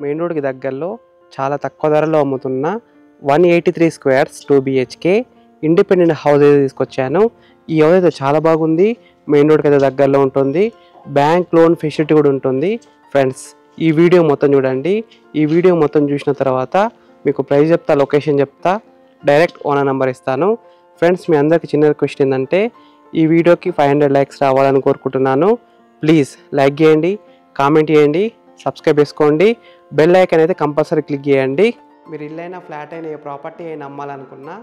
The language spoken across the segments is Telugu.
మెయిన్ రోడ్కి దగ్గరలో చాలా తక్కువ ధరలో అమ్ముతున్న 183 స్క్వేర్స్ 2 BHK ఇండిపెండెంట్ హౌస్ అయితే తీసుకొచ్చాను. ఈ హౌస్ అయితే చాలా బాగుంది. మెయిన్ రోడ్కి అయితే దగ్గరలో ఉంటుంది. బ్యాంక్ లోన్ ఫెసిలిటీ కూడా ఉంటుంది. ఫ్రెండ్స్, ఈ వీడియో మొత్తం చూడండి. ఈ వీడియో మొత్తం చూసిన తర్వాత మీకు ప్రైస్ చెప్తా, లొకేషన్ చెప్తా, డైరెక్ట్ ఓనర్ నెంబర్ ఇస్తాను. ఫ్రెండ్స్, మీ అందరికీ చిన్న రిక్వెస్ట్ ఏంటంటే ఈ వీడియోకి 500 లైక్స్ రావాలని కోరుకుంటున్నాను. ప్లీజ్ లైక్ చేయండి, కామెంట్ చేయండి, సబ్స్క్రైబ్ చేసుకోండి, బెల్ ఐకాన్ అయితే కంపల్సరీ క్లిక్ చేయండి. మీరు ఇల్లైనా ఫ్లాట్ అయినా ఏ ప్రాపర్టీ అయినా అమ్మాలనుకున్నా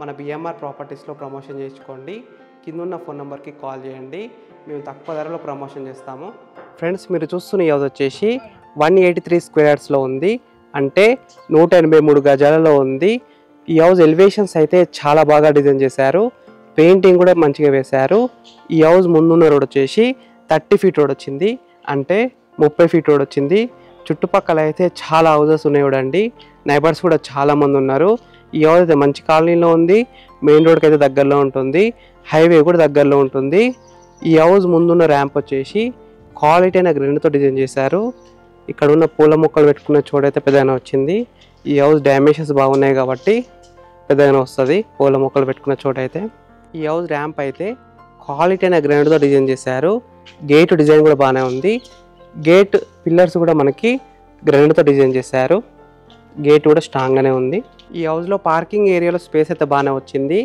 మన BMR ప్రాపర్టీస్లో ప్రమోషన్ చేసుకోండి. కింద ఉన్న ఫోన్ నెంబర్కి కాల్ చేయండి. మేము తక్కువ ధరలో ప్రమోషన్ చేస్తాము. ఫ్రెండ్స్, మీరు చూస్తున్న ఈ హౌస్ వచ్చేసి 183 స్క్వేర్స్లో ఉంది. అంటే 183 గజాలలో ఉంది. ఈ హౌస్ ఎలివేషన్స్ అయితే చాలా బాగా డిజైన్ చేశారు. పెయింటింగ్ కూడా మంచిగా వేశారు. ఈ హౌస్ ముందున్న రోడ్ వచ్చేసి 30 ఫీట్ రోడ్ వచ్చింది. అంటే 30 ఫీట్ రోడ్ వచ్చింది. చుట్టుపక్కల అయితే చాలా హౌసెస్ ఉన్నాయి చూడండి. నైబర్స్ కూడా చాలామంది ఉన్నారు. ఈ హౌస్ అయితే మంచి కాలనీలో ఉంది. మెయిన్ రోడ్కి అయితే దగ్గరలో ఉంటుంది. హైవే కూడా దగ్గరలో ఉంటుంది. ఈ హౌస్ ముందున్న ర్యాంప్ వచ్చేసి క్వాలిటీ అయిన గ్రెనైట్తో డిజైన్ చేశారు. ఇక్కడ ఉన్న పూల మొక్కలు పెట్టుకున్న చోటైతే పెద్దగా వచ్చింది. ఈ హౌస్ డైమెన్షన్స్ బాగున్నాయి కాబట్టి పెద్దగానే వస్తుంది పూల మొక్కలు పెట్టుకున్న చోట అయితే. ఈ హౌస్ ర్యాంప్ అయితే క్వాలిటీ అయిన గ్రెనైట్తో డిజైన్ చేశారు. గేట్ డిజైన్ కూడా బాగానే ఉంది. గేట్ పిల్లర్స్ కూడా మనకి గ్రెనైట్తో డిజైన్ చేశారు. గేట్ కూడా స్ట్రాంగ్గానే ఉంది. ఈ హౌస్లో పార్కింగ్ ఏరియాలో స్పేస్ అయితే బాగానే వచ్చింది.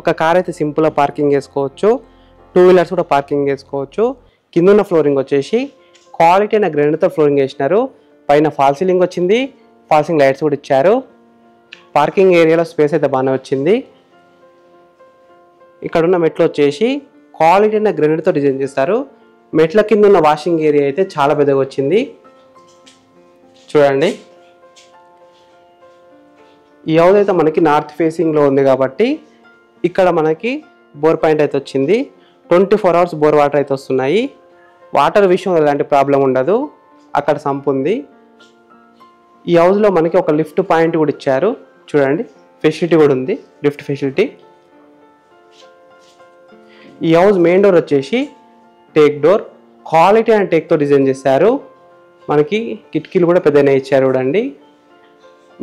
ఒక కార్ అయితే సింపుల్గా పార్కింగ్ చేసుకోవచ్చు. 2 వీలర్స్ కూడా పార్కింగ్ చేసుకోవచ్చు. కిందున్న ఫ్లోరింగ్ వచ్చేసి క్వాలిటీ అయిన గ్రెనైట్తో ఫ్లోరింగ్ వేసినారు. పైన ఫాల్ సీలింగ్ వచ్చింది. ఫాల్ సీలింగ్ లైట్స్ కూడా ఇచ్చారు. పార్కింగ్ ఏరియాలో స్పేస్ అయితే బాగానే వచ్చింది. ఇక్కడ ఉన్న మెట్లు వచ్చేసి క్వాలిటీ అయిన గ్రెనైట్తో డిజైన్ చేస్తారు. మెట్ల కింద ఉన్న వాషింగ్ ఏరియా అయితే చాలా పెద్దగా వచ్చింది. చూడండి, ఈ హౌస్ అయితే మనకి నార్త్ ఫేసింగ్లో ఉంది కాబట్టి ఇక్కడ మనకి బోర్ పాయింట్ అయితే వచ్చింది. 24 అవర్స్ బోర్ వాటర్ అయితే వస్తున్నాయి. వాటర్ విషయంలో ఎలాంటి ప్రాబ్లం ఉండదు. అక్కడ సంప్ ఉంది. ఈ హౌస్లో మనకి ఒక లిఫ్ట్ పాయింట్ కూడా ఇచ్చారు. చూడండి, ఫెసిలిటీ కూడా ఉంది, లిఫ్ట్ ఫెసిలిటీ. ఈ హౌస్ మెయిన్ డోర్ వచ్చేసి టేక్ డోర్. క్వాలిటీ అండ్ టేక్తో డిజైన్ చేశారు. మనకి కిటికీలు కూడా పెద్దనే ఇచ్చారు చూడండి.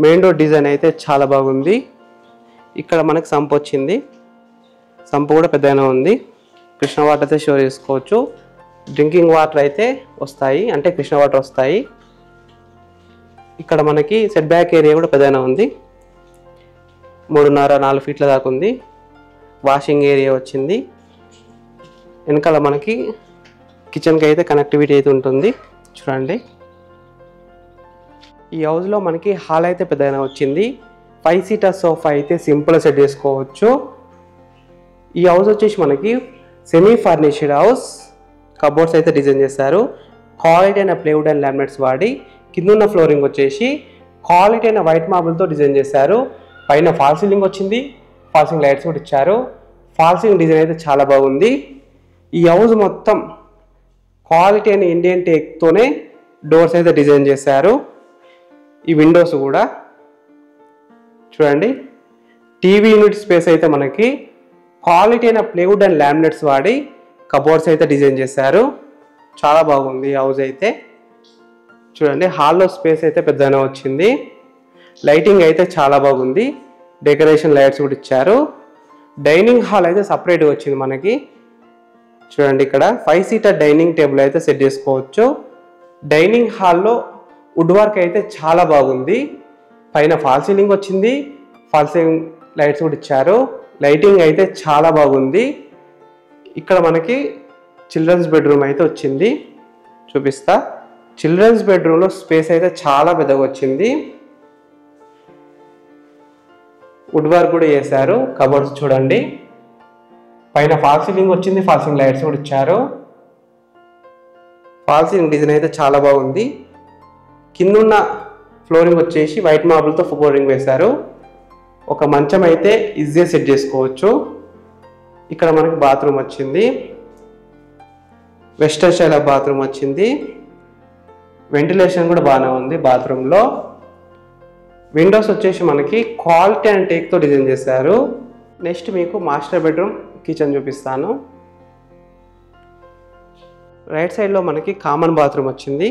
మెయిన్ డోర్ డిజైన్ అయితే చాలా బాగుంది. ఇక్కడ మనకి సంప్ వచ్చింది. సంప్ కూడా పెద్దగానే ఉంది. కృష్ణ వాటర్ అయితే స్టోర్ చేసుకోవచ్చు. డ్రింకింగ్ వాటర్ అయితే వస్తాయి, అంటే కృష్ణ వాటర్ వస్తాయి. ఇక్కడ మనకి సెట్ బ్యాక్ ఏరియా కూడా పెద్దగానే ఉంది. 3.5-4 ఫీట్ల దాకా ఉంది. వాషింగ్ ఏరియా వచ్చింది. వెనకాల మనకి కిచెన్కి అయితే కనెక్టివిటీ అయితే ఉంటుంది. చూడండి, ఈ హౌస్లో మనకి హాల్ అయితే పెద్దగానే వచ్చింది. 5 సీటర్ సోఫా అయితే సింపుల్గా సెట్ చేసుకోవచ్చు. ఈ హౌస్ వచ్చేసి మనకి సెమీ ఫర్నిష్డ్ హౌస్. కబోర్డ్స్ అయితే డిజైన్ చేశారు. క్వాలిటీ అయిన ప్లేవుడ్ అండ్ లామినేట్స్ వాడి కింద ఉన్న ఫ్లోరింగ్ వచ్చేసి క్వాలిటీ అయిన వైట్ మార్బుల్తో డిజైన్ చేశారు. పైన ఫాల్ సీలింగ్ వచ్చింది. ఫాల్ సీలింగ్ లైట్స్ కూడా ఇచ్చారు. ఫాల్ సీలింగ్ డిజైన్ అయితే చాలా బాగుంది. ఈ హౌస్ మొత్తం క్వాలిటీ అయిన ఇండియన్ టేక్తోనే డోర్స్ అయితే డిజైన్ చేశారు. ఈ విండోస్ కూడా చూడండి. టీవీ యూనిట్ స్పేస్ అయితే మనకి క్వాలిటీ అయిన ప్లేవుడ్ అండ్ లామినేట్స్ వాడి కబోర్డ్స్ అయితే డిజైన్ చేశారు. చాలా బాగుంది ఈ హౌస్ అయితే. చూడండి, హాల్లో స్పేస్ అయితే పెద్దగానే వచ్చింది. లైటింగ్ అయితే చాలా బాగుంది. డెకరేషన్ లైట్స్ కూడా ఇచ్చారు. డైనింగ్ హాల్ అయితే సపరేట్గా వచ్చింది మనకి. చూడండి, ఇక్కడ 5 సీటర్ డైనింగ్ టేబుల్ అయితే సెట్ చేసుకోవచ్చు. డైనింగ్ హాల్లో వుడ్ వర్క్ అయితే చాలా బాగుంది. పైన ఫాల్ సీలింగ్ వచ్చింది. ఫాల్ సీలింగ్ లైట్స్ కూడా ఇచ్చారు. లైటింగ్ అయితే చాలా బాగుంది. ఇక్కడ మనకి చిల్డ్రన్స్ బెడ్రూమ్ అయితే వచ్చింది. చూపిస్తా. చిల్డ్రన్స్ బెడ్రూమ్లో స్పేస్ అయితే చాలా పెద్దగా వచ్చింది. వుడ్ వర్క్ కూడా చేశారు. కబోర్డ్స్ చూడండి. పైన ఫాల్ సీలింగ్ వచ్చింది. ఫాల్ సీలింగ్ లైట్స్ కూడా ఇచ్చారు. ఫాల్ సీలింగ్ డిజైన్ అయితే చాలా బాగుంది. కిందున్న ఫ్లోరింగ్ వచ్చేసి వైట్ మార్బుల్తో ఫ్లోరింగ్ వేశారు. ఒక మంచం అయితే ఈజీగా సెట్ చేసుకోవచ్చు. ఇక్కడ మనకి బాత్రూమ్ వచ్చింది. వెస్టర్న్ స్టైల్ ఆఫ్ బాత్రూమ్ వచ్చింది. వెంటిలేషన్ కూడా బాగానే ఉంది బాత్రూంలో. విండోస్ వచ్చేసి మనకి క్వాలిటీ అండ్ టేక్తో డిజైన్ చేశారు. నెక్స్ట్ మీకు మాస్టర్ బెడ్రూమ్ కిచెన్ చూపిస్తాను. రైట్ సైడ్లో మనకి కామన్ బాత్రూమ్ వచ్చింది.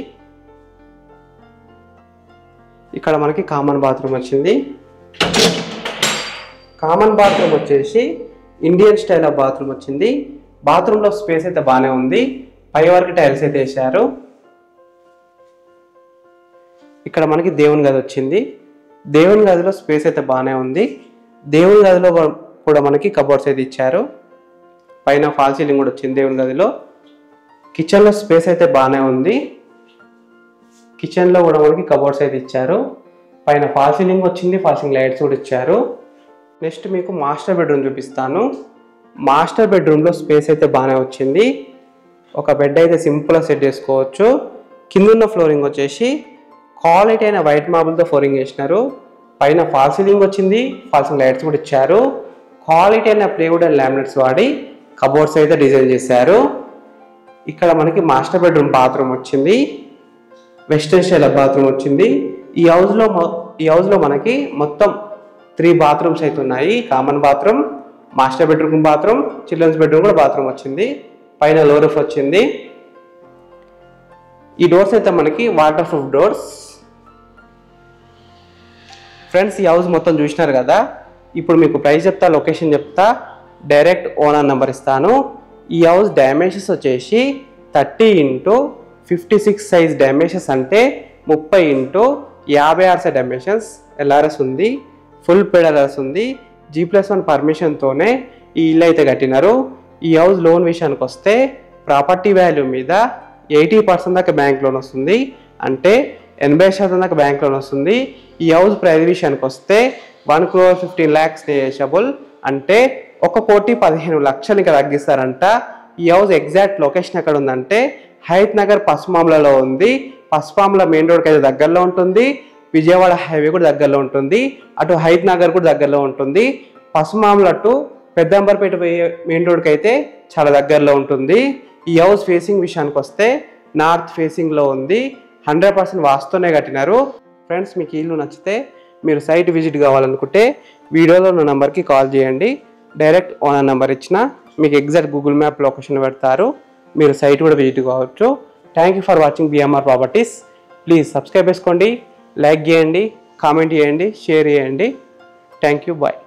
ఇక్కడ మనకి కామన్ బాత్రూమ్ వచ్చింది. కామన్ బాత్రూమ్ వచ్చేసి ఇండియన్ స్టైల్ ఆఫ్ బాత్రూమ్ వచ్చింది. బాత్రూంలో స్పేస్ అయితే బాగానే ఉంది. పై వరకు టైల్స్ అయితే వేసారు. ఇక్కడ మనకి దేవుని గది వచ్చింది. దేవుని గదిలో స్పేస్ అయితే బాగానే ఉంది. దేవుని గదిలో కూడా మనకి కబోర్డ్స్ అయితే ఇచ్చారు. పైన ఫాల్ సీలింగ్ కూడా వచ్చింది దేవుని గదిలో. కిచెన్లో స్పేస్ అయితే బాగానే ఉంది. కిచెన్లో కూడా మనకి కబోర్డ్స్ అయితే ఇచ్చారు. పైన ఫాల్ సీలింగ్ వచ్చింది. ఫాల్ సీలింగ్ లైట్స్ కూడా ఇచ్చారు. నెక్స్ట్ మీకు మాస్టర్ బెడ్రూమ్ చూపిస్తాను. మాస్టర్ బెడ్రూమ్లో స్పేస్ అయితే బాగానే వచ్చింది. ఒక బెడ్ అయితే సింపుల్గా సెట్ చేసుకోవచ్చు. కిందున్న ఫ్లోరింగ్ వచ్చేసి క్వాలిటీ అయిన వైట్ మార్బుల్తో ఫ్లోరింగ్ చేసినారు. పైన ఫాల్ సీలింగ్ వచ్చింది. ఫాల్ సీలింగ్ లైట్స్ కూడా ఇచ్చారు. క్వాలిటీ అయిన ప్లేవుడ్ అండ్ లామినేట్స్ వాడి కబోర్డ్స్ అయితే డిజైన్ చేశారు. ఇక్కడ మనకి మాస్టర్ బెడ్రూమ్ బాత్రూమ్ వచ్చింది. వెస్టర్న్ స్టైల్ బాత్రూమ్ వచ్చింది. ఈ హౌస్లో మనకి మొత్తం 3 బాత్రూమ్స్ అయితే ఉన్నాయి. Common bathroom, master bedroom bathroom, children's bedroom కూడా బాత్రూమ్ వచ్చింది. పైన లో రూఫ్ వచ్చింది. ఈ డోర్స్ అయితే మనకి వాటర్ ప్రూఫ్ డోర్స్. ఫ్రెండ్స్, ఈ హౌస్ మొత్తం చూసినారు కదా. ఇప్పుడు మీకు ప్రైస్ చెప్తా, లొకేషన్ చెప్తా, డైరెక్ట్ ఓనర్ నెంబర్ ఇస్తాను. ఈ హౌస్ డైమెన్షన్స్ వచ్చేసి 30x56 సైజ్ డైమెన్షన్స్, అంటే 30x56 సైజ్ డైమెన్షన్స్. ఎల్ఆర్ఎస్ ఉంది, ఫుల్ పెడలర్స్ ఉంది. G+1 పర్మిషన్తోనే ఈ ఇల్లు అయితే కట్టినారు. ఈ హౌస్ లోన్ విషయానికి వస్తే ప్రాపర్టీ వాల్యూ మీద 80% దాకా బ్యాంక్ లోన్ వస్తుంది, అంటే 80% దాకా బ్యాంక్ లోన్ వస్తుంది. ఈ హౌస్ ప్రైస్ విషయానికి వస్తే 1,15,00,000 నెగోషియబుల్, అంటే 1,15,00,000 ఇంకా తగ్గిస్తారంట. ఈ హౌస్ ఎగ్జాక్ట్ లొకేషన్ ఎక్కడ ఉందంటే హైత్ నగర్ పసుమామ్లలో ఉంది. పసుమామ్ల మెయిన్ రోడ్కి అయితే దగ్గరలో ఉంటుంది. విజయవాడ హైవే కూడా దగ్గరలో ఉంటుంది. అటు హైత్ నగర్ కూడా దగ్గరలో ఉంటుంది. పసుమామ్ల టు పెద్దంబర్పేట మెయిన్ రోడ్కి అయితే చాలా దగ్గరలో ఉంటుంది. ఈ హౌస్ ఫేసింగ్ విషయానికి వస్తే నార్త్ ఫేసింగ్లో ఉంది. 100% వాస్తునే కట్టినారు. ఫ్రెండ్స్, మీకు ఇల్లు నచ్చితే మీరు సైట్ విజిట్ కావాలనుకుంటే వీడియోలో ఉన్న నెంబర్కి కాల్ చేయండి. డైరెక్ట్ ఓనర్ నెంబర్ ఇచ్చిన మీకు ఎగ్జాక్ట్ గూగుల్ మ్యాప్ లొకేషన్ పెడతారు. మీరు సైట్ కూడా విజిట్ కావచ్చు. Thank you for watching BMR properties. Please subscribe చేసుకోండి, లైక్ చేయండి, కామెంట్ చేయండి, షేర్ చేయండి. Thank you. బాయ్.